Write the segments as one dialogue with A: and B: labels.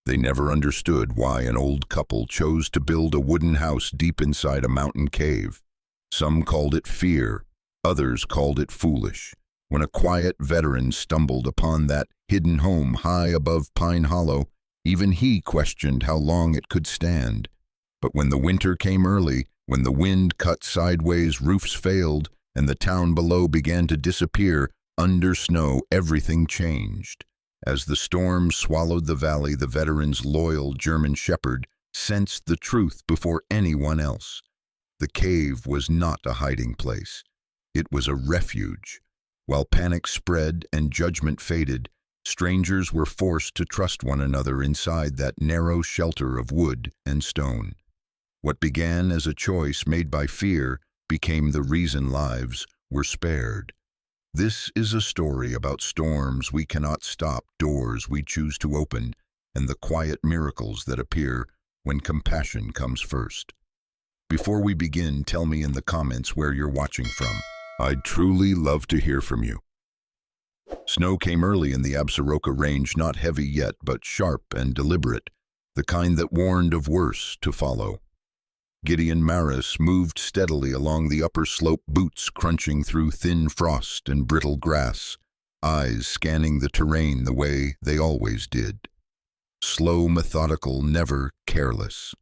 A: They never understood why an old couple chose to build a wooden house deep inside a mountain cave. Some called it fear, others called it foolish. When a quiet veteran stumbled upon that hidden home high above Pine Hollow, even he questioned how long it could stand. But when the winter came early, when the wind cut sideways, roofs failed, and the town below began to disappear under snow, everything changed. As the storm swallowed the valley, the veteran's loyal German shepherd sensed the truth before anyone else. The cave was not a hiding place. It was a refuge. While panic spread and judgment faded, strangers were forced to trust one another inside that narrow shelter of wood and stone. What began as a choice made by fear became the reason lives were spared. This is a story about storms we cannot stop, doors we choose to open, and the quiet miracles that appear when compassion comes first. Before we begin, tell me in the comments where you're watching from. I'd truly love to hear from you. Snow came early in the Absaroka Range, not heavy yet, but sharp and deliberate, the kind that warned of worse to follow. Gideon Maris moved steadily along the upper slope, boots crunching through thin frost and brittle grass, eyes scanning the terrain the way they always did. Slow, methodical, never careless.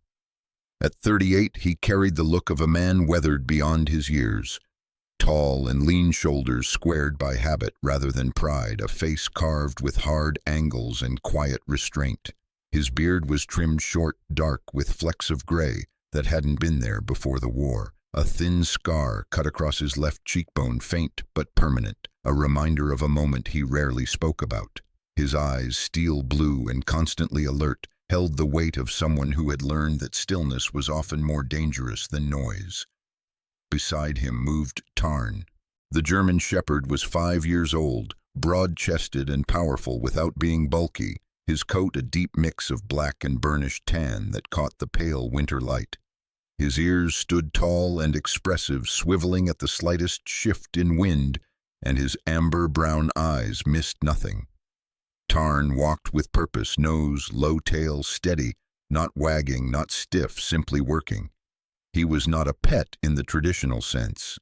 A: At 38, he carried the look of a man weathered beyond his years. Tall and lean shoulders squared by habit rather than pride, a face carved with hard angles and quiet restraint. His beard was trimmed short, dark, with flecks of gray that hadn't been there before the war. A thin scar cut across his left cheekbone, faint but permanent, a reminder of a moment he rarely spoke about. His eyes, steel blue and constantly alert, held the weight of someone who had learned that stillness was often more dangerous than noise. Beside him moved Tarn. The German shepherd was 5 years old, broad-chested and powerful without being bulky, his coat a deep mix of black and burnished tan that caught the pale winter light. His ears stood tall and expressive, swiveling at the slightest shift in wind, and his amber-brown eyes missed nothing. Tarn walked with purpose, nose, low tail, steady, not wagging, not stiff, simply working. He was not a pet in the traditional sense.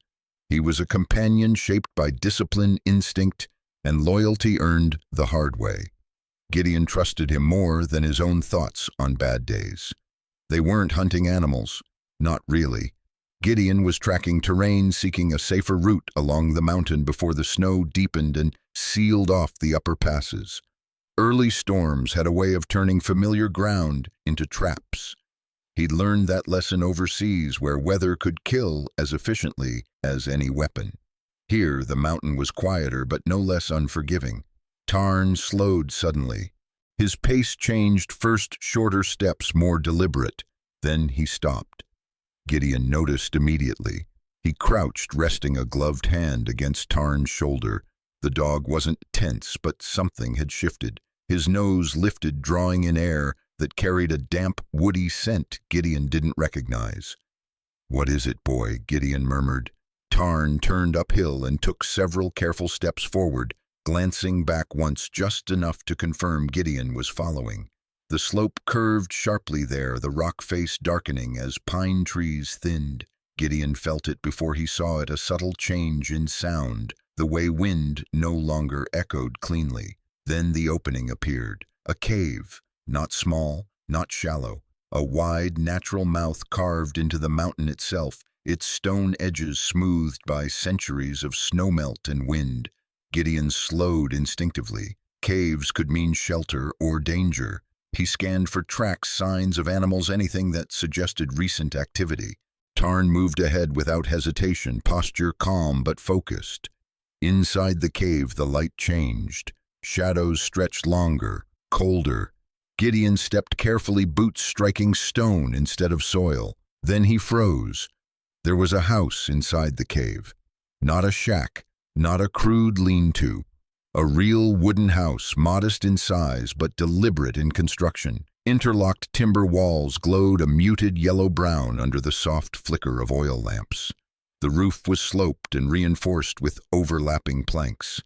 A: He was a companion shaped by discipline, instinct, and loyalty earned the hard way. Gideon trusted him more than his own thoughts on bad days. They weren't hunting animals. Not really. Gideon was tracking terrain, seeking a safer route along the mountain before the snow deepened and sealed off the upper passes. Early storms had a way of turning familiar ground into traps. He'd learned that lesson overseas, where weather could kill as efficiently as any weapon. Here, the mountain was quieter but no less unforgiving. Tarn slowed suddenly. His pace changed, first shorter steps, more deliberate. Then he stopped. Gideon noticed immediately. He crouched, resting a gloved hand against Tarn's shoulder. The dog wasn't tense, but something had shifted. His nose lifted, drawing in air that carried a damp, woody scent Gideon didn't recognize. "What is it, boy?" Gideon murmured. Tarn turned uphill and took several careful steps forward, glancing back once, just enough to confirm Gideon was following. The slope curved sharply there, the rock face darkening as pine trees thinned. Gideon felt it before he saw it, a subtle change in sound, the way wind no longer echoed cleanly. Then the opening appeared, a cave, not small, not shallow, a wide, natural mouth carved into the mountain itself, its stone edges smoothed by centuries of snowmelt and wind. Gideon slowed instinctively. Caves could mean shelter or danger. He scanned for tracks, signs of animals, anything that suggested recent activity. Tarn moved ahead without hesitation, posture calm but focused. Inside the cave, the light changed. Shadows stretched longer, colder. Gideon stepped carefully, boots striking stone instead of soil. Then he froze. There was a house inside the cave. Not a shack, not a crude lean-to. A real wooden house, modest in size but deliberate in construction. Interlocked timber walls glowed a muted yellow-brown under the soft flicker of oil lamps. The roof was sloped and reinforced with overlapping planks.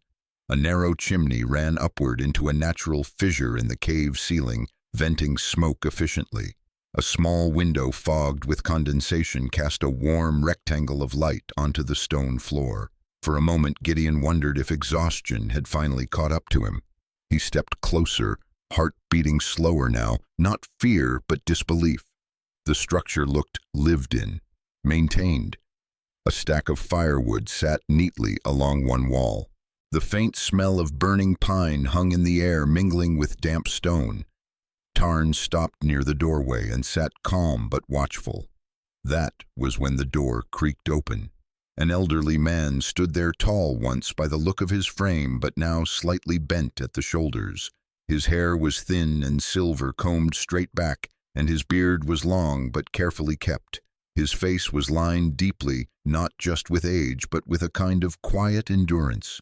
A: A narrow chimney ran upward into a natural fissure in the cave ceiling, venting smoke efficiently. A small window fogged with condensation cast a warm rectangle of light onto the stone floor. For a moment, Gideon wondered if exhaustion had finally caught up to him. He stepped closer, heart beating slower now, not fear but disbelief. The structure looked lived in, maintained. A stack of firewood sat neatly along one wall. The faint smell of burning pine hung in the air, mingling with damp stone. Tarn stopped near the doorway and sat calm but watchful. That was when the door creaked open. An elderly man stood there, tall once by the look of his frame, but now slightly bent at the shoulders. His hair was thin and silver, combed straight back, and his beard was long but carefully kept. His face was lined deeply, not just with age, but with a kind of quiet endurance.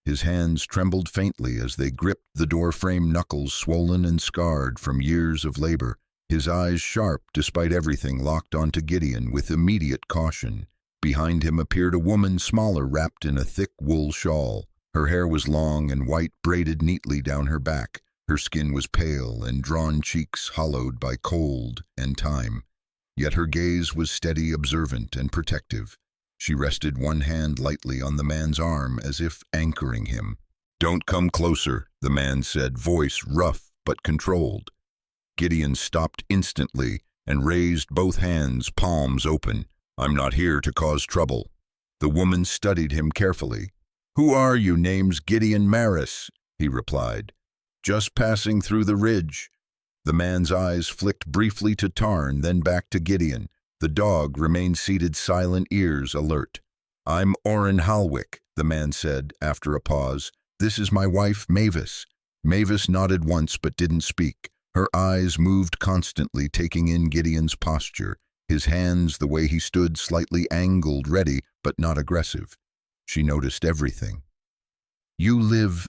A: His hands trembled faintly as they gripped the door-frame, knuckles swollen and scarred from years of labor. His eyes sharp despite everything, locked onto Gideon with immediate caution. Behind him appeared a woman, smaller, wrapped in a thick wool shawl. Her hair was long and white, braided neatly down her back. Her skin was pale and drawn cheeks hollowed by cold and time. Yet her gaze was steady, observant, and protective. She rested one hand lightly on the man's arm as if anchoring him. "Don't come closer," the man said, voice rough but controlled. Gideon stopped instantly and raised both hands, palms open. "I'm not here to cause trouble." The woman studied him carefully. "Who are you?" "Name's Gideon Maris," he replied. "Just passing through the ridge." The man's eyes flicked briefly to Tarn, then back to Gideon. The dog remained seated, silent, ears alert. "I'm Orrin Halwick," the man said after a pause. "This is my wife, Mavis." Mavis nodded once but didn't speak. Her eyes moved constantly, taking in Gideon's posture, his hands, the way he stood, slightly angled, ready but not aggressive. She noticed everything. "You live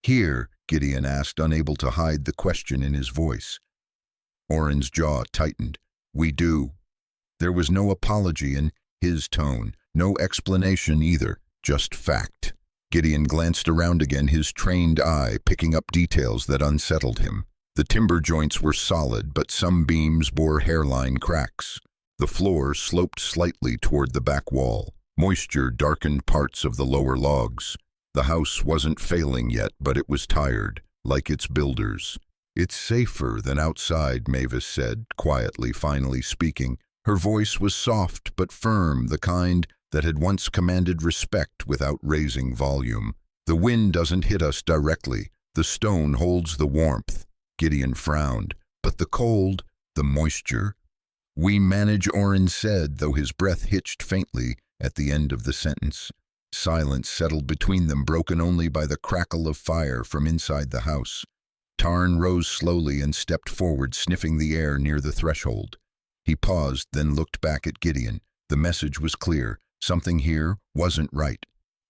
A: here?" Gideon asked, unable to hide the question in his voice. Orrin's jaw tightened. "We do." There was no apology in his tone, no explanation either, just fact. Gideon glanced around again, his trained eye picking up details that unsettled him. The timber joints were solid, but some beams bore hairline cracks. The floor sloped slightly toward the back wall. Moisture darkened parts of the lower logs. The house wasn't failing yet, but it was tired, like its builders. "It's safer than outside," Mavis said, quietly, finally speaking. Her voice was soft but firm, the kind that had once commanded respect without raising volume. "The wind doesn't hit us directly. The stone holds the warmth." Gideon frowned. "But the cold, the moisture?" "We manage," Orrin said, though his breath hitched faintly at the end of the sentence. Silence settled between them, broken only by the crackle of fire from inside the house. Tarn rose slowly and stepped forward, sniffing the air near the threshold. He paused, then looked back at Gideon. The message was clear. Something here wasn't right.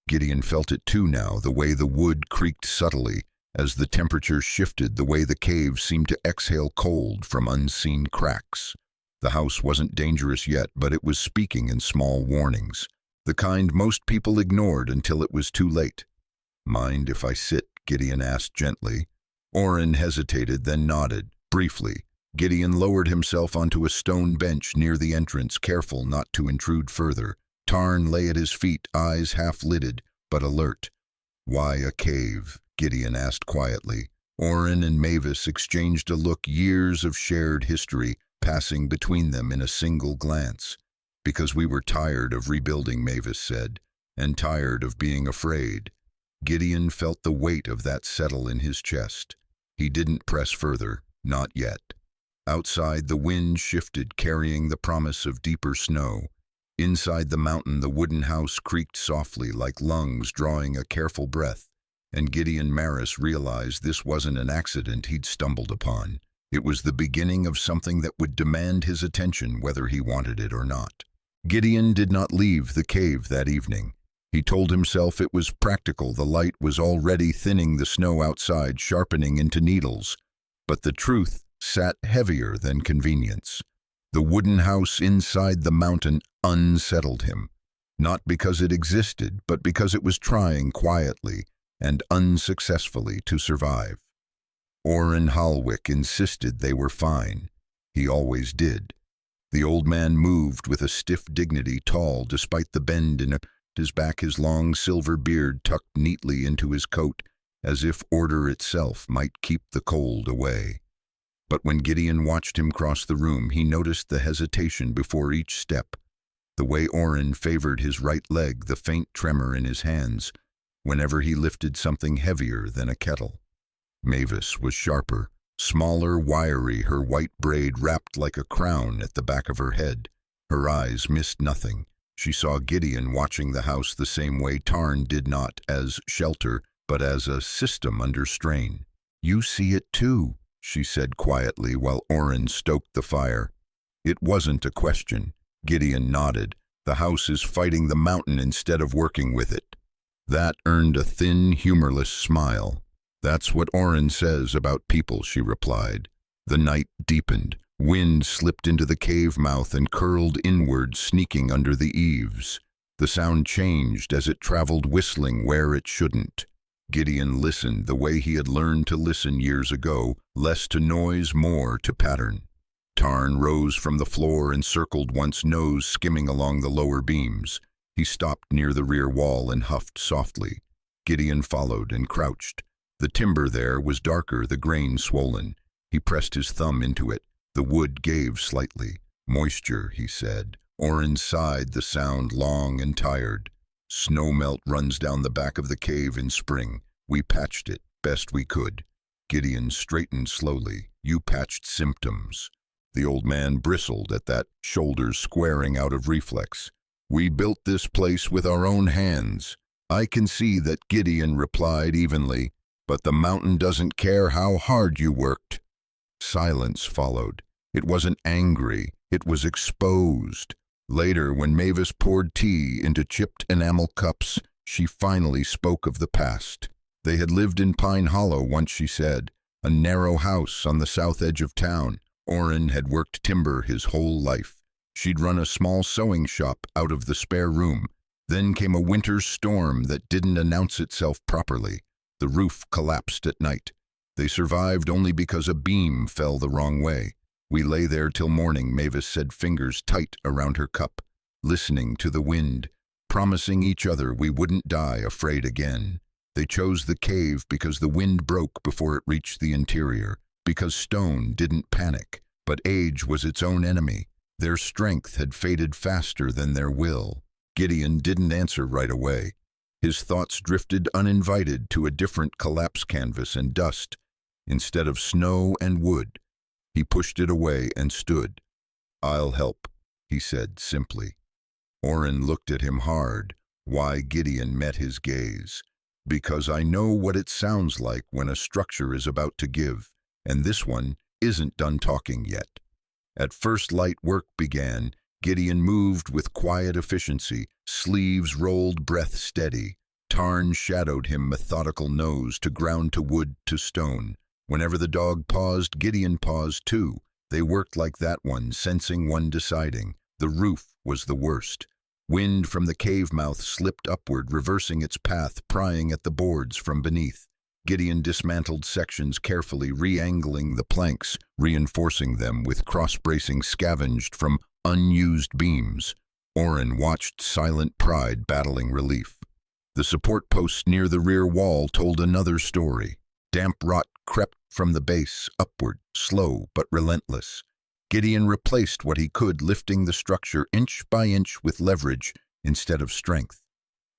A: Gideon felt it too now, the way the wood creaked subtly as the temperature shifted, the way the cave seemed to exhale cold from unseen cracks. The house wasn't dangerous yet, but it was speaking in small warnings, the kind most people ignored until it was too late. "Mind if I sit?" Gideon asked gently. Orrin hesitated, then nodded, briefly. Gideon lowered himself onto a stone bench near the entrance, careful not to intrude further. Tarn lay at his feet, eyes half-lidded, but alert. "Why a cave?" Gideon asked quietly. Orrin and Mavis exchanged a look, years of shared history passing between them in a single glance. "Because we were tired of rebuilding," Mavis said, "and tired of being afraid." Gideon felt the weight of that settle in his chest. He didn't press further, not yet. Outside, the wind shifted, carrying the promise of deeper snow. Inside the mountain, the wooden house creaked softly, like lungs drawing a careful breath, and Gideon Maris realized this wasn't an accident he'd stumbled upon. It was the beginning of something that would demand his attention, whether he wanted it or not. Gideon did not leave the cave that evening. He told himself it was practical. The light was already thinning the snow outside, sharpening into needles. But the truth sat heavier than convenience. The wooden house inside the mountain unsettled him, not because it existed, but because it was trying quietly and unsuccessfully to survive. Orrin Halwick insisted they were fine. He always did. The old man moved with a stiff dignity, tall despite the bend in his back, his long silver beard tucked neatly into his coat, as if order itself might keep the cold away. But when Gideon watched him cross the room, he noticed the hesitation before each step, the way Orrin favored his right leg, the faint tremor in his hands whenever he lifted something heavier than a kettle. Mavis was sharper, smaller, wiry, her white braid wrapped like a crown at the back of her head. Her eyes missed nothing. She saw Gideon watching the house the same way Tarn did, not as shelter, but as a system under strain. "You see it too," she said quietly while Orrin stoked the fire. It wasn't a question. Gideon nodded. "The house is fighting the mountain instead of working with it." That earned a thin, humorless smile. "That's what Orrin says about people," she replied. The night deepened. Wind slipped into the cave mouth and curled inward, sneaking under the eaves. The sound changed as it traveled, whistling where it shouldn't. Gideon listened the way he had learned to listen years ago, less to noise, more to pattern. Tarn rose from the floor and circled once, nose skimming along the lower beams. He stopped near the rear wall and huffed softly. Gideon followed and crouched. The timber there was darker, the grain swollen. He pressed his thumb into it. The wood gave slightly. "Moisture," he said. Orrin sighed, the sound long and tired. "Snowmelt runs down the back of the cave in spring. We patched it best we could." Gideon straightened slowly. "You patched symptoms." The old man bristled at that, shoulders squaring out of reflex. "We built this place with our own hands." "I can see that," Gideon replied evenly, "but the mountain doesn't care how hard you worked." Silence followed. It wasn't angry, it was exposed. Later, when Mavis poured tea into chipped enamel cups, she finally spoke of the past. They had lived in Pine Hollow once, she said, a narrow house on the south edge of town. Orrin had worked timber his whole life. She'd run a small sewing shop out of the spare room. Then came a winter storm that didn't announce itself properly. The roof collapsed at night. They survived only because a beam fell the wrong way. "We lay there till morning," Mavis said, fingers tight around her cup, listening to the wind, promising each other we wouldn't die afraid again. They chose the cave because the wind broke before it reached the interior, because stone didn't panic, but age was its own enemy. Their strength had faded faster than their will. Gideon didn't answer right away. His thoughts drifted uninvited to a different collapse canvas and dust, instead of snow and wood. He pushed it away and stood. "I'll help," he said simply. Orrin looked at him hard. Why? Gideon met his gaze. "Because I know what it sounds like when a structure is about to give, and this one isn't done talking yet." At first light work began. Gideon moved with quiet efficiency, sleeves rolled, breath steady. Tarn shadowed him, methodical, nose to ground, to wood, to stone. Whenever the dog paused, Gideon paused too. They worked like that, one sensing, one deciding. The roof was the worst. Wind from the cave mouth slipped upward, reversing its path, prying at the boards from beneath. Gideon dismantled sections carefully, re-angling the planks, reinforcing them with cross-bracing scavenged from unused beams. Orrin watched, silent pride battling relief. The support posts near the rear wall told another story. Damp rot crept from the base upward, slow but relentless. Gideon replaced what he could, lifting the structure inch by inch with leverage instead of strength.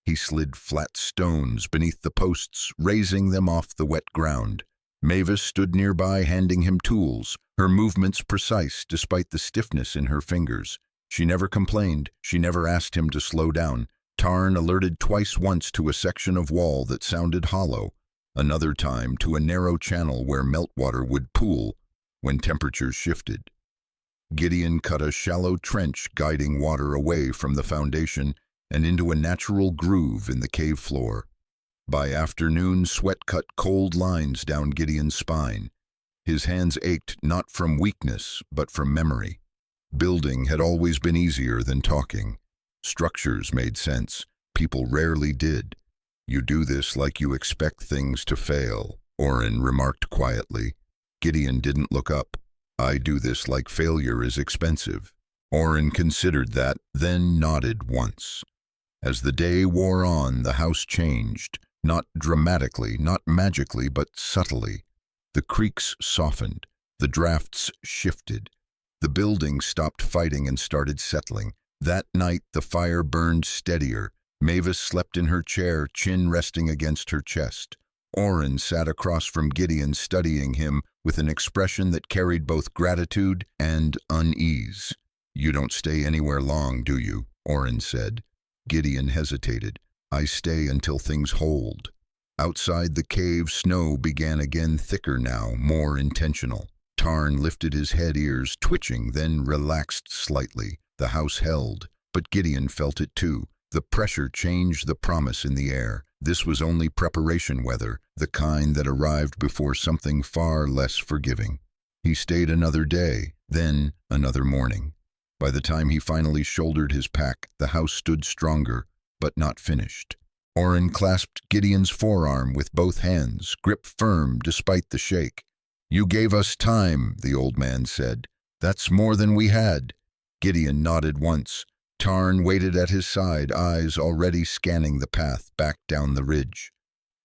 A: He slid flat stones beneath the posts, raising them off the wet ground. Mavis stood nearby, handing him tools, her movements precise despite the stiffness in her fingers. She never complained, she never asked him to slow down. Tarn alerted twice, once to a section of wall that sounded hollow, another time to a narrow channel where meltwater would pool when temperatures shifted. Gideon cut a shallow trench, guiding water away from the foundation and into a natural groove in the cave floor. By afternoon, sweat cut cold lines down Gideon's spine. His hands ached, not from weakness, but from memory. Building had always been easier than talking. Structures made sense. People rarely did. You do this like you expect things to fail. Orrin remarked quietly. Gideon didn't look up. I do this like failure is expensive. Orrin considered that, then nodded once. As the day wore on, the house changed, not dramatically, not magically, but subtly. The creaks softened, the drafts shifted. The building stopped fighting and started settling. That night the fire burned steadier. Mavis slept in her chair, chin resting against her chest. Orrin sat across from Gideon, studying him with an expression that carried both gratitude and unease. You don't stay anywhere long, do you? Orrin said. Gideon hesitated. I stay until things hold. Outside the cave, snow began again, thicker now, more intentional. Tarn lifted his head, ears twitching, then relaxed slightly. The house held, but Gideon felt it too. The pressure changed the promise in the air. This was only preparation weather, the kind that arrived before something far less forgiving. He stayed another day, then another morning. By the time he finally shouldered his pack, the house stood stronger, but not finished. Orrin clasped Gideon's forearm with both hands, grip firm despite the shake. You gave us time, the old man said. That's more than we had. Gideon nodded once. Tarn waited at his side, eyes already scanning the path back down the ridge.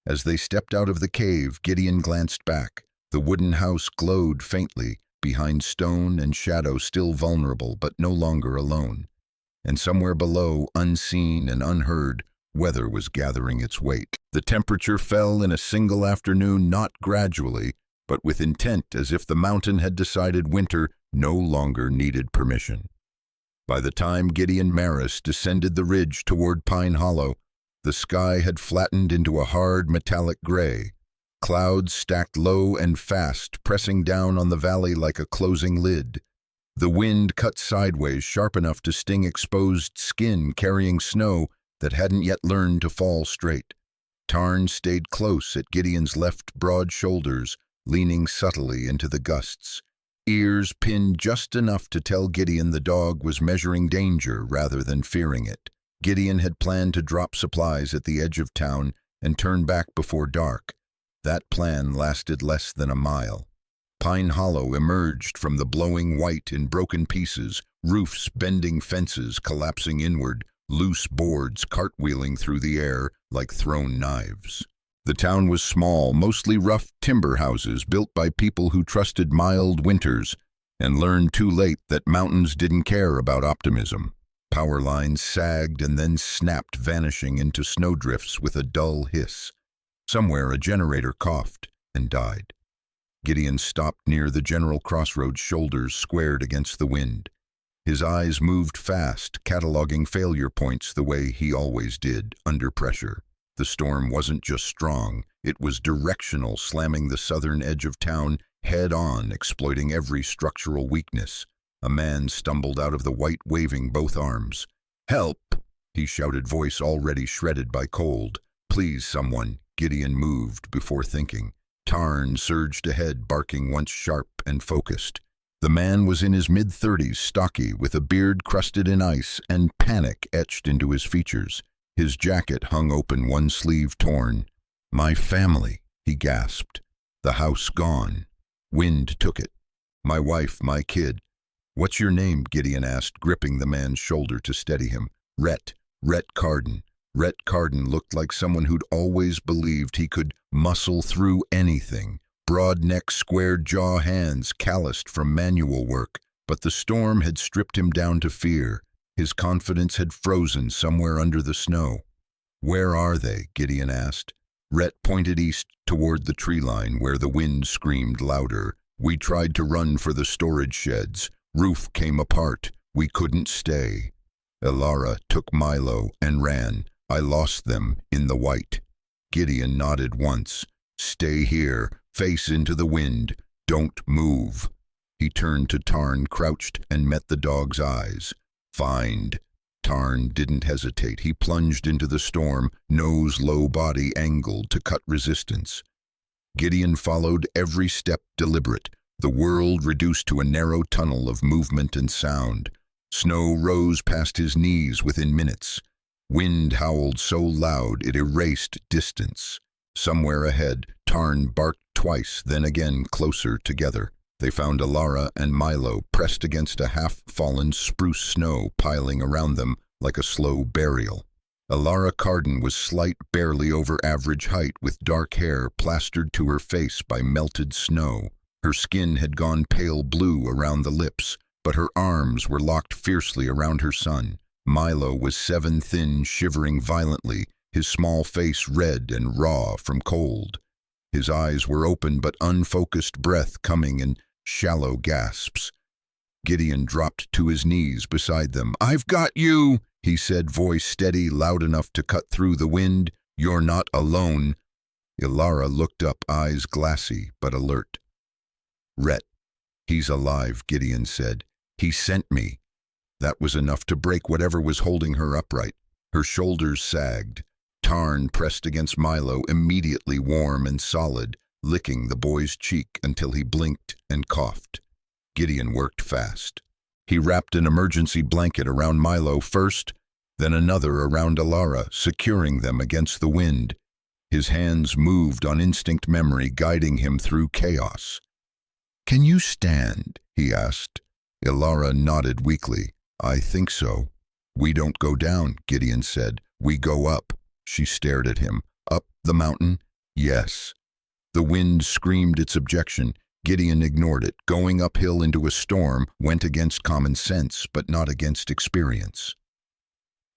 A: As they stepped out of the cave, Gideon glanced back. The wooden house glowed faintly, behind stone and shadow, still vulnerable, but no longer alone. And somewhere below, unseen and unheard, weather was gathering its weight. The temperature fell in a single afternoon, not gradually, but with intent, as if the mountain had decided winter no longer needed permission. By the time Gideon Maris descended the ridge toward Pine Hollow, the sky had flattened into a hard metallic gray. Clouds stacked low and fast, pressing down on the valley like a closing lid. The wind cut sideways, sharp enough to sting exposed skin, carrying snow that hadn't yet learned to fall straight. Tarn stayed close at Gideon's left broad shoulders, leaning subtly into the gusts. Ears pinned just enough to tell Gideon the dog was measuring danger rather than fearing it. Gideon had planned to drop supplies at the edge of town and turn back before dark. That plan lasted less than a mile. Pine Hollow emerged from the blowing white in broken pieces, roofs bending, fences collapsing inward, loose boards cartwheeling through the air like thrown knives. The town was small, mostly rough timber houses built by people who trusted mild winters and learned too late that mountains didn't care about optimism. Power lines sagged and then snapped, vanishing into snowdrifts with a dull hiss. Somewhere a generator coughed and died. Gideon stopped near the general crossroads, shoulders squared against the wind. His eyes moved fast, cataloging failure points the way he always did, under pressure. The storm wasn't just strong, it was directional, slamming the southern edge of town head-on, exploiting every structural weakness. A man stumbled out of the white, waving both arms. "Help!" he shouted, voice already shredded by cold. "Please, someone." Gideon moved before thinking. Tarn surged ahead, barking once sharp and focused. The man was in his mid-30s, stocky, with a beard crusted in ice and panic etched into his features. His jacket hung open, one sleeve torn. "My family," he gasped. "The house gone. Wind took it. My wife, my kid." "What's your name?" Gideon asked, gripping the man's shoulder to steady him. Rhett Carden." Rhett Carden looked like someone who'd always believed he could muscle through anything. Broad neck, squared jaw, hands calloused from manual work. But the storm had stripped him down to fear. His confidence had frozen somewhere under the snow. "Where are they?" Gideon asked. Rhett pointed east toward the tree line where the wind screamed louder. "We tried to run for the storage sheds. Roof came apart. We couldn't stay. Elara took Milo and ran. I lost them in the white." Gideon nodded once. "Stay here. Face into the wind. Don't move." He turned to Tarn, crouched, and met the dog's eyes. "Find." Tarn didn't hesitate. He plunged into the storm, nose low, body angled to cut resistance. Gideon followed, every step deliberate, the world reduced to a narrow tunnel of movement and sound. Snow rose past his knees within minutes. Wind howled so loud it erased distance. Somewhere ahead, Tarn barked twice, then again closer together. They found Alara and Milo pressed against a half-fallen spruce snow piling around them like a slow burial. Alara Carden was slight, barely over average height, with dark hair plastered to her face by melted snow. Her skin had gone pale blue around the lips, but her arms were locked fiercely around her son. Milo was 7, thin, shivering violently, his small face red and raw from cold. His eyes were open but unfocused, breath coming in shallow gasps. Gideon dropped to his knees beside them. "I've got you," he said, voice steady, loud enough to cut through the wind. "You're not alone." Alara looked up, eyes glassy but alert. "Rhett, he's alive," Gideon said. "He sent me." That was enough to break whatever was holding her upright. Her shoulders sagged. Tarn pressed against Milo, immediately warm and solid, licking the boy's cheek until he blinked and coughed. Gideon worked fast. He wrapped an emergency blanket around Milo first, then another around Alara, securing them against the wind. His hands moved on instinct memory, guiding him through chaos. "Can you stand?" he asked. Alara nodded weakly. "I think so." "We don't go down," Gideon said. "We go up." She stared at him. "Up the mountain?" "Yes." The wind screamed its objection. Gideon ignored it. Going uphill into a storm went against common sense, but not against experience.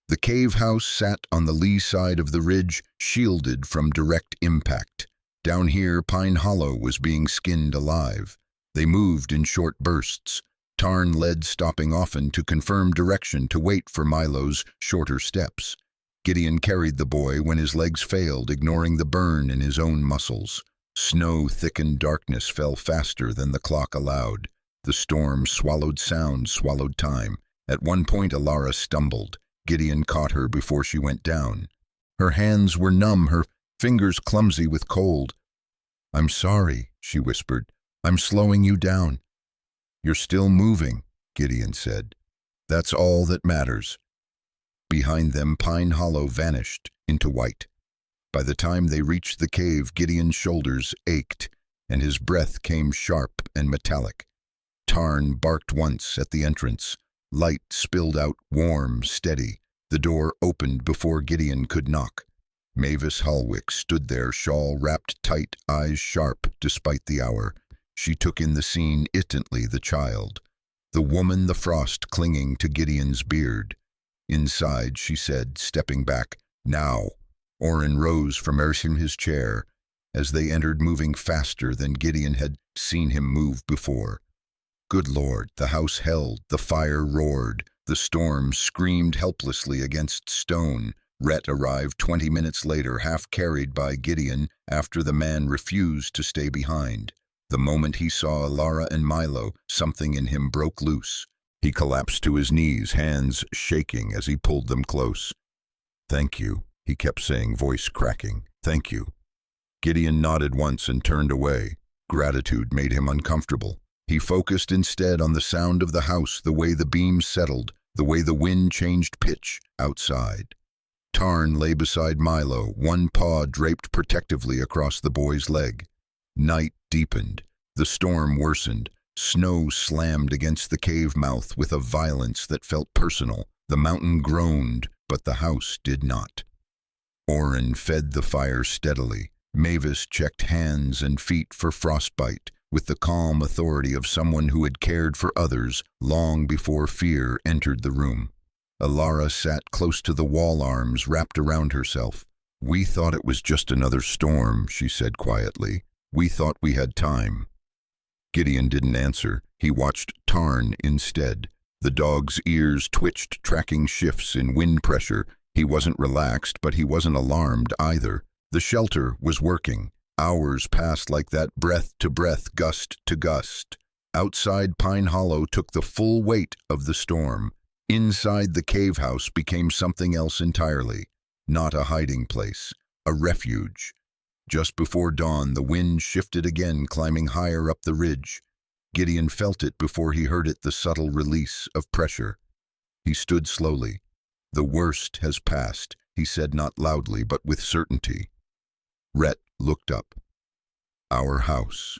A: The cave house sat on the lee side of the ridge, shielded from direct impact. Down here, Pine Hollow was being skinned alive. They moved in short bursts. Tarn led, stopping often to confirm direction, to wait for Milo's shorter steps. Gideon carried the boy when his legs failed, ignoring the burn in his own muscles. Snow-thickened darkness fell faster than the clock allowed. The storm swallowed sound, swallowed time. At one point, Alara stumbled. Gideon caught her before she went down. Her hands were numb, her fingers clumsy with cold. "I'm sorry," she whispered. "I'm slowing you down." "You're still moving," Gideon said. "That's all that matters." Behind them, Pine Hollow vanished into white. By the time they reached the cave, Gideon's shoulders ached, and his breath came sharp and metallic. Tarn barked once at the entrance. Light spilled out, warm, steady. The door opened before Gideon could knock. Mavis Hulwick stood there, shawl wrapped tight, eyes sharp despite the hour. She took in the scene instantly, the child. The woman, the frost clinging to Gideon's beard. "Inside," she said, stepping back. "Now." Oren rose from his chair as they entered, moving faster than Gideon had seen him move before. Good Lord, the house held, the fire roared, the storm screamed helplessly against stone. Rhett arrived 20 minutes later, half carried by Gideon, after the man refused to stay behind. The moment he saw Alara and Milo, something in him broke loose. He collapsed to his knees, hands shaking as he pulled them close. "Thank you," he kept saying, voice cracking. "Thank you." Gideon nodded once and turned away. Gratitude made him uncomfortable. He focused instead on the sound of the house, the way the beams settled, the way the wind changed pitch outside. Tarn lay beside Milo, one paw draped protectively across the boy's leg. Night deepened. The storm worsened. Snow slammed against the cave mouth with a violence that felt personal. The mountain groaned, but the house did not. Oren fed the fire steadily. Mavis checked hands and feet for frostbite, with the calm authority of someone who had cared for others long before fear entered the room. Alara sat close to the wall, arms wrapped around herself. "We thought it was just another storm," she said quietly. "We thought we had time." Gideon didn't answer. He watched Tarn instead. The dog's ears twitched, tracking shifts in wind pressure. He wasn't relaxed, but he wasn't alarmed either. The shelter was working. Hours passed like that, breath to breath, gust to gust. Outside, Pine Hollow took the full weight of the storm. Inside, the cave house became something else entirely. Not a hiding place, a refuge. Just before dawn, the wind shifted again, climbing higher up the ridge. Gideon felt it before he heard it, the subtle release of pressure. He stood slowly. "The worst has passed," he said, not loudly, but with certainty. "Rhett, looked up. Our house.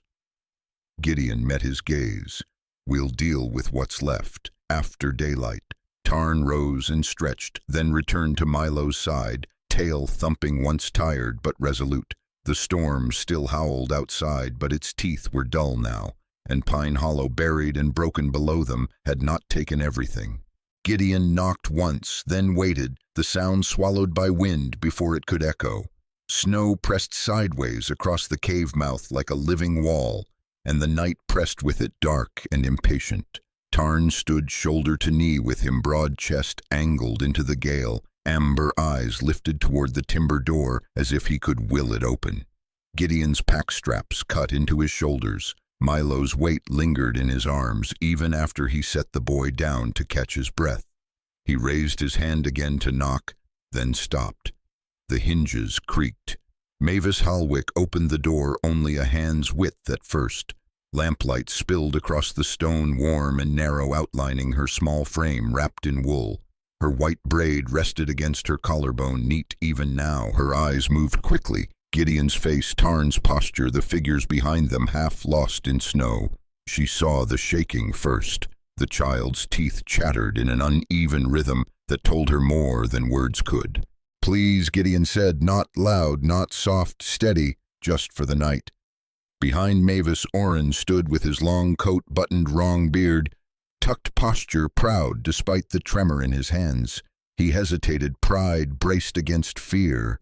A: Gideon met his gaze. We'll deal with what's left. After daylight. Tarn rose and stretched, then returned to Milo's side, tail thumping, once tired but resolute. The storm still howled outside, but its teeth were dull now, and Pine Hollow, buried and broken below them, had not taken everything. Gideon knocked once, then waited, the sound swallowed by wind before it could echo. Snow pressed sideways across the cave mouth like a living wall, and the night pressed with it, dark and impatient. Tarn stood shoulder to knee with him, broad chest angled into the gale, amber eyes lifted toward the timber door as if he could will it open. Gideon's pack straps cut into his shoulders. Milo's weight lingered in his arms even after he set the boy down to catch his breath. He raised his hand again to knock, then stopped. The hinges creaked. Mavis Halwick opened the door only a hand's width at first. Lamplight spilled across the stone, warm and narrow, outlining her small frame wrapped in wool. Her white braid rested against her collarbone, neat even now. Her eyes moved quickly. Gideon's face, Tarn's posture, the figures behind them half lost in snow. She saw the shaking first. The child's teeth chattered in an uneven rhythm that told her more than words could. "Please," Gideon said, "not loud, not soft, steady, just for the night." Behind Mavis, Orrin stood with his long coat buttoned, wrong beard, tucked posture, proud despite the tremor in his hands. He hesitated, pride braced against fear.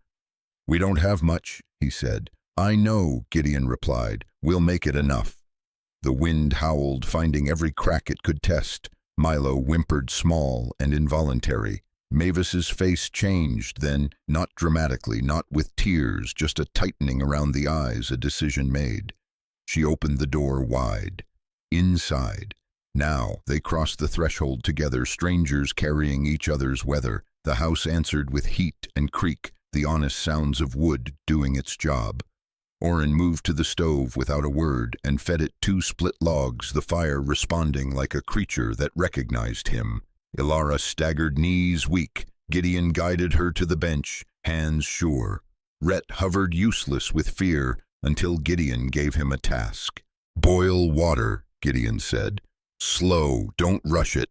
A: "We don't have much," he said. "I know," Gideon replied. "We'll make it enough." The wind howled, finding every crack it could test. Milo whimpered, small and involuntary. Mavis's face changed, then, not dramatically, not with tears, just a tightening around the eyes, a decision made. She opened the door wide. Inside. Now they crossed the threshold together, strangers carrying each other's weather. The house answered with heat and creak, the honest sounds of wood doing its job. Orrin moved to the stove without a word and fed it 2 split logs, the fire responding like a creature that recognized him. Ilara staggered, knees weak. Gideon guided her to the bench, hands sure. Rhett hovered useless with fear until Gideon gave him a task. "Boil water," Gideon said. "Slow, don't rush it."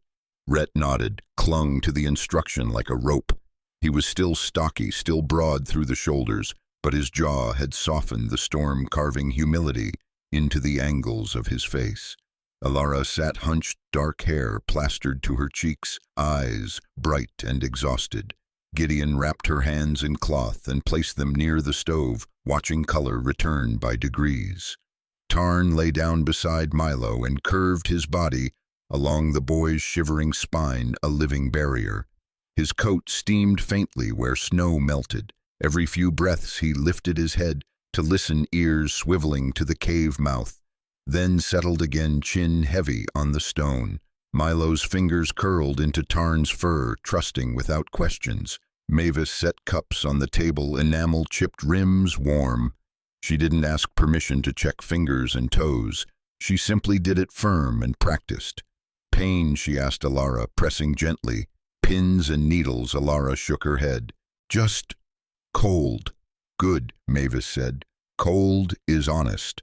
A: Rhett nodded, clung to the instruction like a rope. He was still stocky, still broad through the shoulders, but his jaw had softened, the storm carving humility into the angles of his face. Ilara sat hunched, dark hair plastered to her cheeks, eyes bright and exhausted. Gideon wrapped her hands in cloth and placed them near the stove, watching color return by degrees. Tarn lay down beside Milo and curved his body along the boy's shivering spine, a living barrier. His coat steamed faintly where snow melted. Every few breaths he lifted his head to listen, ears swiveling to the cave mouth, then settled again, chin heavy on the stone. Milo's fingers curled into Tarn's fur, trusting without questions. Mavis set cups on the table, enamel-chipped rims warm. She didn't ask permission to check fingers and toes. She simply did it firm and practiced. "Pain?" she asked Ilara, pressing gently. "Pins and needles," Ilara shook her head. "Just cold." "Good," Mavis said. "Cold is honest."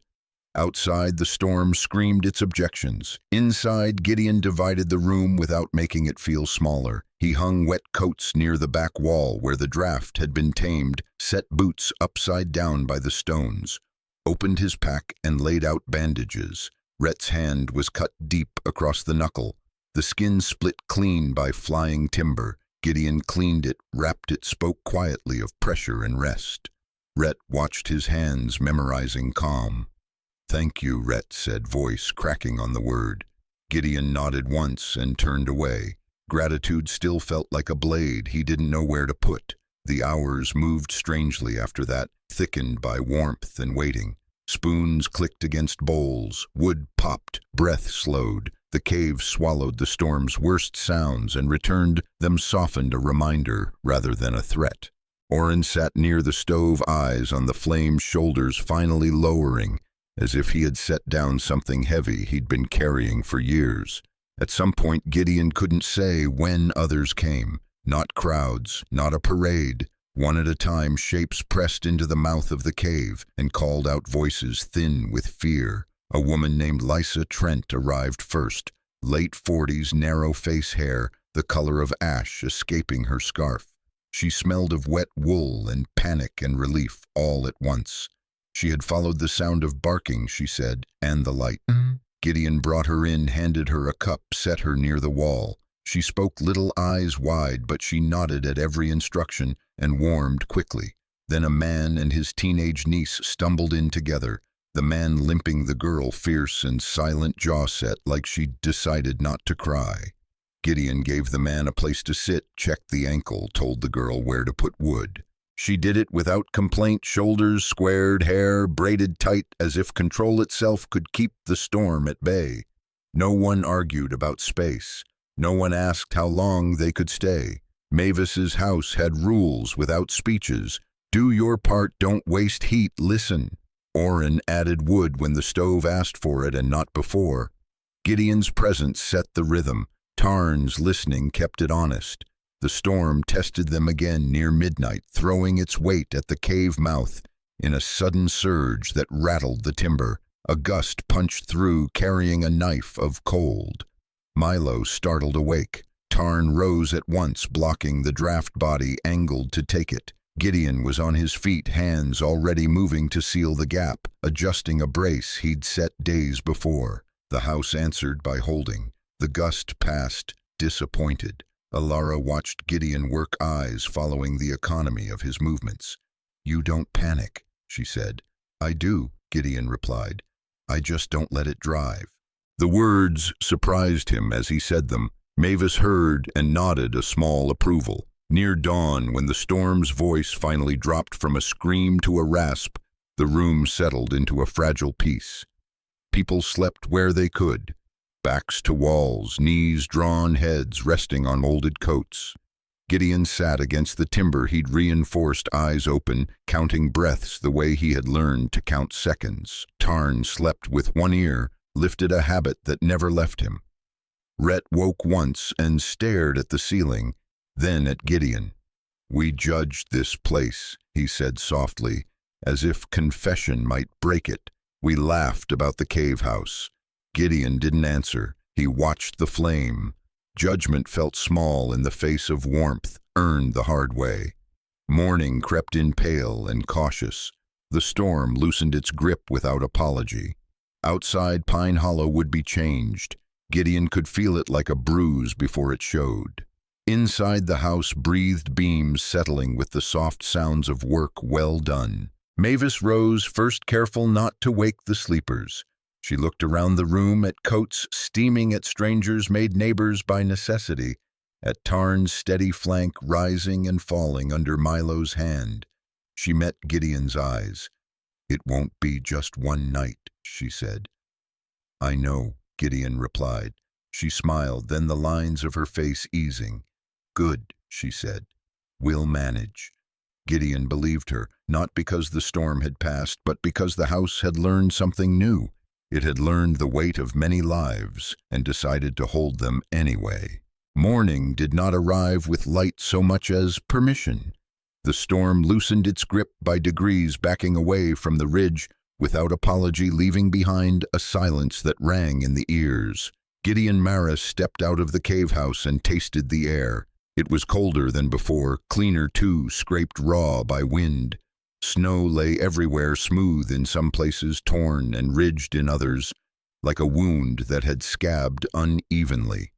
A: Outside, the storm screamed its objections. Inside, Gideon divided the room without making it feel smaller. He hung wet coats near the back wall where the draft had been tamed, set boots upside down by the stones, opened his pack and laid out bandages. Rhett's hand was cut deep across the knuckle, the skin split clean by flying timber. Gideon cleaned it, wrapped it, spoke quietly of pressure and rest. Rhett watched his hands, memorizing calm. "Thank you," Rhett said, voice cracking on the word. Gideon nodded once and turned away. Gratitude still felt like a blade he didn't know where to put. The hours moved strangely after that, thickened by warmth and waiting. Spoons clicked against bowls, wood popped, breath slowed. The cave swallowed the storm's worst sounds and returned them softened, a reminder rather than a threat. Orrin sat near the stove, eyes on the flame's shoulders finally lowering, as if he had set down something heavy he'd been carrying for years. At some point, Gideon couldn't say when others came. Not crowds, not a parade, One at a time, shapes pressed into the mouth of the cave and called out, voices thin with fear. A woman named Lysa Trent arrived first, late 40s, narrow face hair, the color of ash escaping her scarf. She smelled of wet wool and panic and relief all at once. She had followed the sound of barking, she said, and the light. Gideon brought her in, handed her a cup, set her near the wall. She spoke, little eyes wide, but she nodded at every instruction and warmed quickly. Then a man and his teenage niece stumbled in together, the man limping, the girl fierce and silent, jaw set like she'd decided not to cry. Gideon gave the man a place to sit, checked the ankle, told the girl where to put wood. She did it without complaint, shoulders squared, hair braided tight as if control itself could keep the storm at bay. No one argued about space. No one asked how long they could stay. Mavis's house had rules without speeches. Do your part, don't waste heat, listen. Oren added wood when the stove asked for it and not before. Gideon's presence set the rhythm. Tarn's listening kept it honest. The storm tested them again near midnight, throwing its weight at the cave mouth in a sudden surge that rattled the timber. A gust punched through, carrying a knife of cold. Milo startled awake. Tarn rose at once, blocking the draft body angled to take it. Gideon was on his feet, hands already moving to seal the gap, adjusting a brace he'd set days before. The house answered by holding. The gust passed, disappointed. Alara watched Gideon work, eyes following the economy of his movements. "You don't panic," she said. "I do," Gideon replied. "I just don't let it drive." The words surprised him as he said them. Mavis heard and nodded a small approval. Near dawn, when the storm's voice finally dropped from a scream to a rasp, the room settled into a fragile peace. People slept where they could, backs to walls, knees drawn, heads resting on molded coats. Gideon sat against the timber he'd reinforced, eyes open, counting breaths the way he had learned to count seconds. Tarn slept with one ear, lifted, a habit that never left him. Rhett woke once and stared at the ceiling, then at Gideon. "We judged this place," he said softly, as if confession might break it. "We laughed about the cave house." Gideon didn't answer. He watched the flame. Judgment felt small in the face of warmth, earned the hard way. Morning crept in, pale and cautious. The storm loosened its grip without apology. Outside, Pine Hollow would be changed. Gideon could feel it like a bruise before it showed. Inside, the house breathed beams settling with the soft sounds of work well done. Mavis rose, first careful not to wake the sleepers. She looked around the room, at coats steaming, at strangers made neighbors by necessity, at Tarn's steady flank rising and falling under Milo's hand. She met Gideon's eyes. "It won't be just one night," she said. "I know," Gideon replied. She smiled, then the lines of her face easing. "Good," she said. "We'll manage." Gideon believed her, not because the storm had passed, but because the house had learned something new. It had learned the weight of many lives and decided to hold them anyway. Morning did not arrive with light so much as permission. The storm loosened its grip by degrees, backing away from the ridge without apology, leaving behind a silence that rang in the ears. Gideon Maris stepped out of the cave house and tasted the air. It was colder than before, cleaner too, scraped raw by wind. Snow lay everywhere, smooth in some places, torn and ridged in others, like a wound that had scabbed unevenly.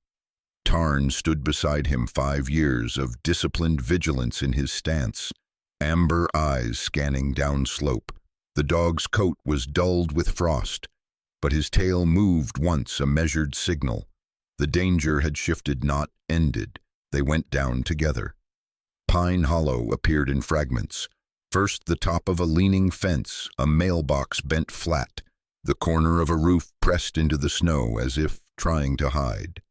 A: Tarn stood beside him, 5 years of disciplined vigilance in his stance, amber eyes scanning downslope. The dog's coat was dulled with frost, but his tail moved once, a measured signal. The danger had shifted, not ended. They went down together. Pine Hollow appeared in fragments. First, the top of a leaning fence, a mailbox bent flat, the corner of a roof pressed into the snow as if trying to hide.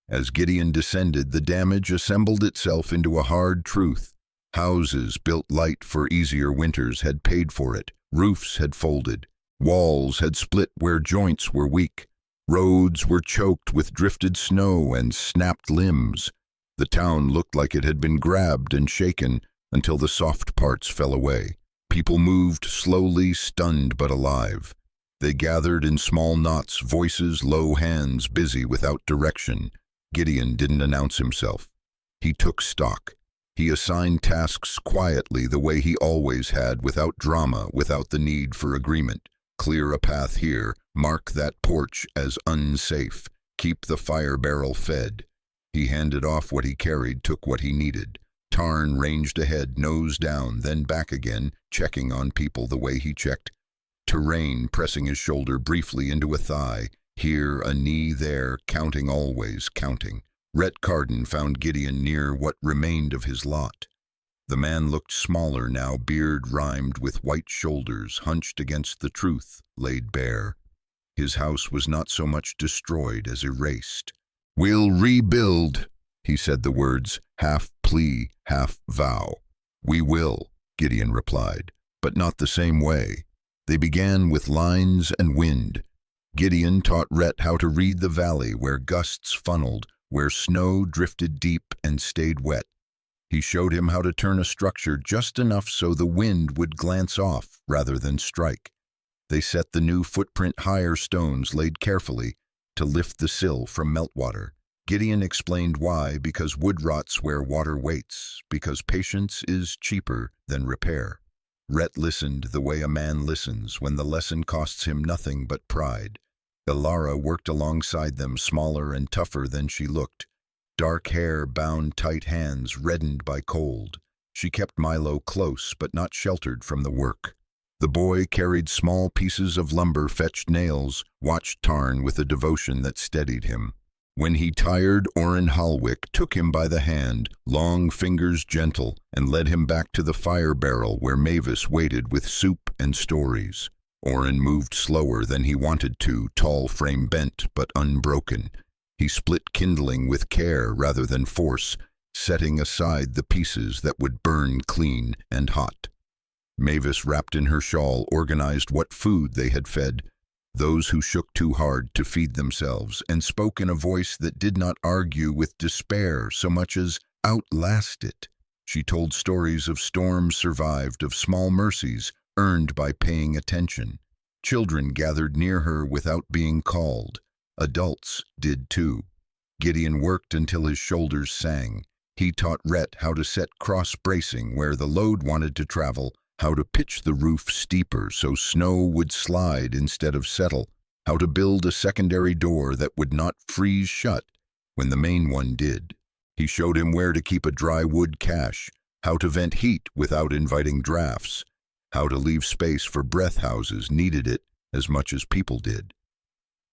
A: As Gideon descended, the damage assembled itself into a hard truth. Houses built light for easier winters had paid for it. Roofs had folded. Walls had split where joints were weak. Roads were choked with drifted snow and snapped limbs. The town looked like it had been grabbed and shaken, until the soft parts fell away. People moved slowly, stunned but alive. They gathered in small knots, voices low, hands busy without direction. Gideon didn't announce himself. He took stock. He assigned tasks quietly the way he always had, without drama, without the need for agreement. Clear a path here, mark that porch as unsafe, keep the fire barrel fed. He handed off what he carried, took what he needed. Tarn ranged ahead, nose down, then back again, checking on people the way he checked. Terrain pressing his shoulder briefly into a thigh, here a knee, there, counting always, counting. Rhett Carden found Gideon near what remained of his lot. The man looked smaller now, beard rimed with white shoulders, hunched against the truth, laid bare. His house was not so much destroyed as erased. "We'll rebuild," he said the words, half plea, half vow. "We will," Gideon replied, but not the same way. They began with lines and wind. Gideon taught Rhett how to read the valley where gusts funneled, where snow drifted deep and stayed wet. He showed him how to turn a structure just enough so the wind would glance off rather than strike. They set the new footprint higher, stones laid carefully to lift the sill from meltwater. Gideon explained why: because wood rots where water waits, because patience is cheaper than repair. Rhett listened the way a man listens when the lesson costs him nothing but pride. Ilara worked alongside them, smaller and tougher than she looked. Dark hair bound tight, hands reddened by cold. She kept Milo close but not sheltered from the work. The boy carried small pieces of lumber, fetched nails, watched Tarn with a devotion that steadied him. When he tired, Orrin Halwick took him by the hand, long fingers gentle, and led him back to the fire barrel where Mavis waited with soup and stories. Orrin moved slower than he wanted to, tall frame bent but unbroken. He split kindling with care rather than force, setting aside the pieces that would burn clean and hot. Mavis, wrapped in her shawl, organized what food they had fed those who shook too hard to feed themselves, and spoke in a voice that did not argue with despair so much as outlast it. She told stories of storms survived, of small mercies earned by paying attention. Children gathered near her without being called. Adults did too. Gideon worked until his shoulders sang. He taught Rhett how to set cross-bracing where the load wanted to travel, how to pitch the roof steeper so snow would slide instead of settle, how to build a secondary door that would not freeze shut when the main one did. He showed him where to keep a dry wood cache, how to vent heat without inviting drafts, how to leave space for breath houses needed it as much as people did.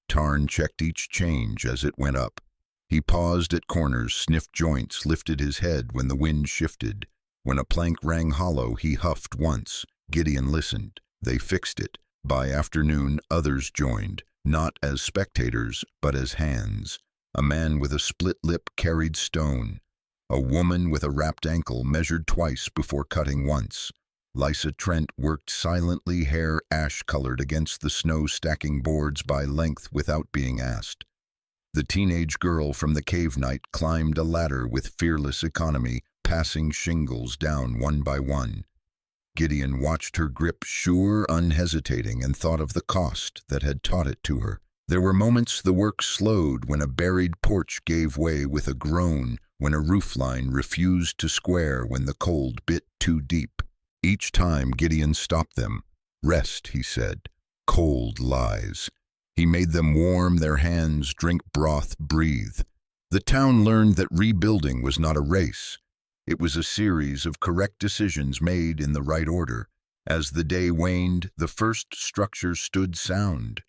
A: Tarn checked each change as it went up. He paused at corners, sniffed joints, lifted his head when the wind shifted. When a plank rang hollow, he huffed once. Gideon listened. They fixed it. By afternoon, others joined, not as spectators, but as hands. A man with a split lip carried stone. A woman with a wrapped ankle measured twice before cutting once. Lysa Trent worked silently, hair ash-colored against the snow-stacking boards by length without being asked. The teenage girl from the cave night climbed a ladder with fearless economy, passing shingles down one by one. Gideon watched her grip, sure, unhesitating, and thought of the cost that had taught it to her. There were moments the work slowed, when a buried porch gave way with a groan, when a roofline refused to square, when the cold bit too deep. Each time Gideon stopped them. "Rest," he said. "Cold lies." He made them warm their hands, drink broth, breathe. The town learned that rebuilding was not a race. It was a series of correct decisions made in the right order. As the day waned, the first structure stood sound.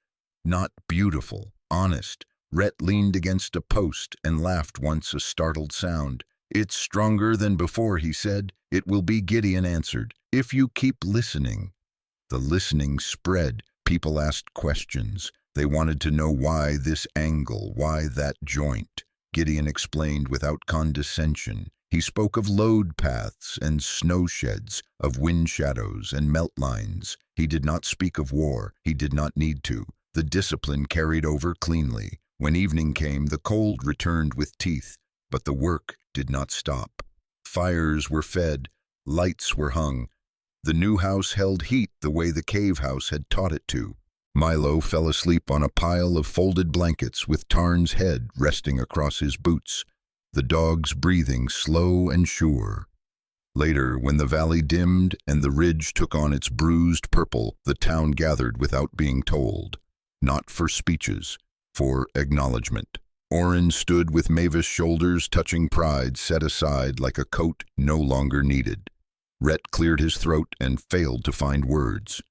A: Not beautiful, honest. Rhett leaned against a post and laughed once, a startled sound. "It's stronger than before," he said. "It will be," Gideon answered, "if you keep listening." The listening spread. People asked questions. They wanted to know why this angle, why that joint. Gideon explained without condescension. He spoke of load paths and snow sheds, of wind shadows and melt lines. He did not speak of war. He did not need to. The discipline carried over cleanly. When evening came, the cold returned with teeth, but the work did not stop. Fires were fed, Lights were hung. The new house held heat the way the cave house had taught it to. Milo fell asleep on a pile of folded blankets with Tarn's head resting across his boots, the dogs breathing slow and sure. Later, when the valley dimmed and the ridge took on its bruised purple, the town gathered without being told. Not for speeches, for acknowledgement. Orin stood with Mavis' shoulders touching pride set aside like a coat no longer needed. Rhett cleared his throat and failed to find words.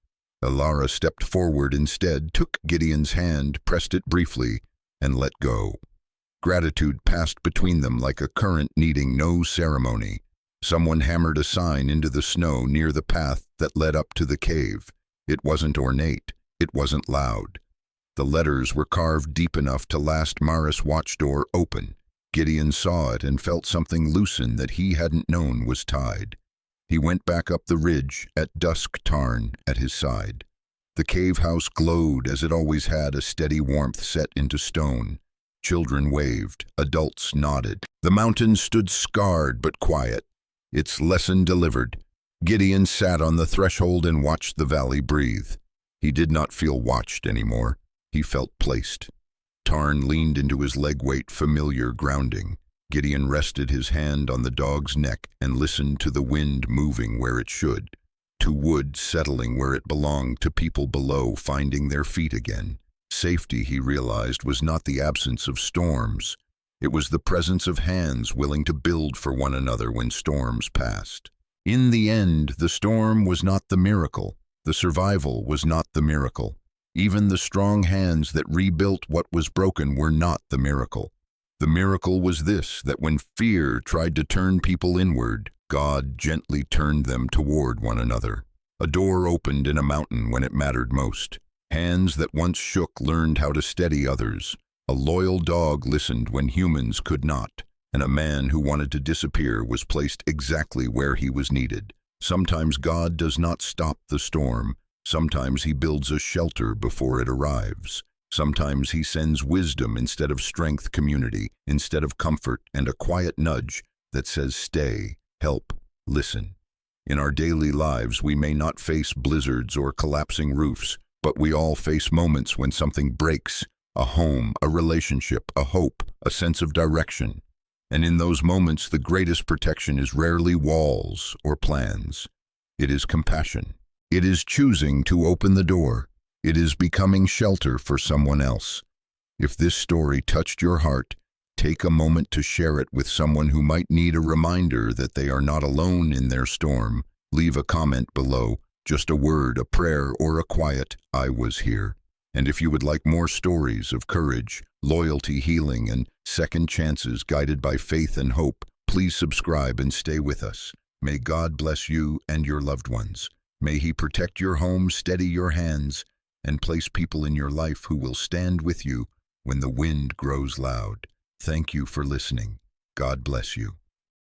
A: Alara stepped forward instead, took Gideon's hand, pressed it briefly, and let go. Gratitude passed between them like a current needing no ceremony. Someone hammered a sign into the snow near the path that led up to the cave. It wasn't ornate. It wasn't loud. The letters were carved deep enough to last Maris' watchdoor open. Gideon saw it and felt something loosen that he hadn't known was tied. He went back up the ridge, at dusk Tarn at his side. The cave house glowed as it always had, a steady warmth set into stone. Children waved, adults nodded. The mountain stood scarred but quiet, its lesson delivered. Gideon sat on the threshold and watched the valley breathe. He did not feel watched anymore. He felt placed. Tarn leaned into his leg weight, familiar grounding. Gideon rested his hand on the dog's neck and listened to the wind moving where it should, to wood settling where it belonged, to people below finding their feet again. Safety, he realized, was not the absence of storms. It was the presence of hands willing to build for one another when storms passed. In the end, the storm was not the miracle. The survival was not the miracle. Even the strong hands that rebuilt what was broken were not the miracle. The miracle was this, that when fear tried to turn people inward, God gently turned them toward one another. A door opened in a mountain when it mattered most. Hands that once shook learned how to steady others. A loyal dog listened when humans could not, and a man who wanted to disappear was placed exactly where he was needed. Sometimes God does not stop the storm. Sometimes he builds a shelter before it arrives. Sometimes he sends wisdom instead of strength, community instead of comfort, and a quiet nudge that says stay, help, listen. In our daily lives, we may not face blizzards or collapsing roofs, but we all face moments when something breaks, a home, a relationship, a hope, a sense of direction. And in those moments, the greatest protection is rarely walls or plans. It is compassion. It is choosing to open the door. It is becoming shelter for someone else. If this story touched your heart, take a moment to share it with someone who might need a reminder that they are not alone in their storm. Leave a comment below, just a word, a prayer, or a quiet, "I was here." And if you would like more stories of courage, loyalty, healing, and second chances guided by faith and hope, please subscribe and stay with us. May God bless you and your loved ones. May He protect your home, steady your hands, and place people in your life who will stand with you when the wind grows loud. Thank you for listening. God bless you.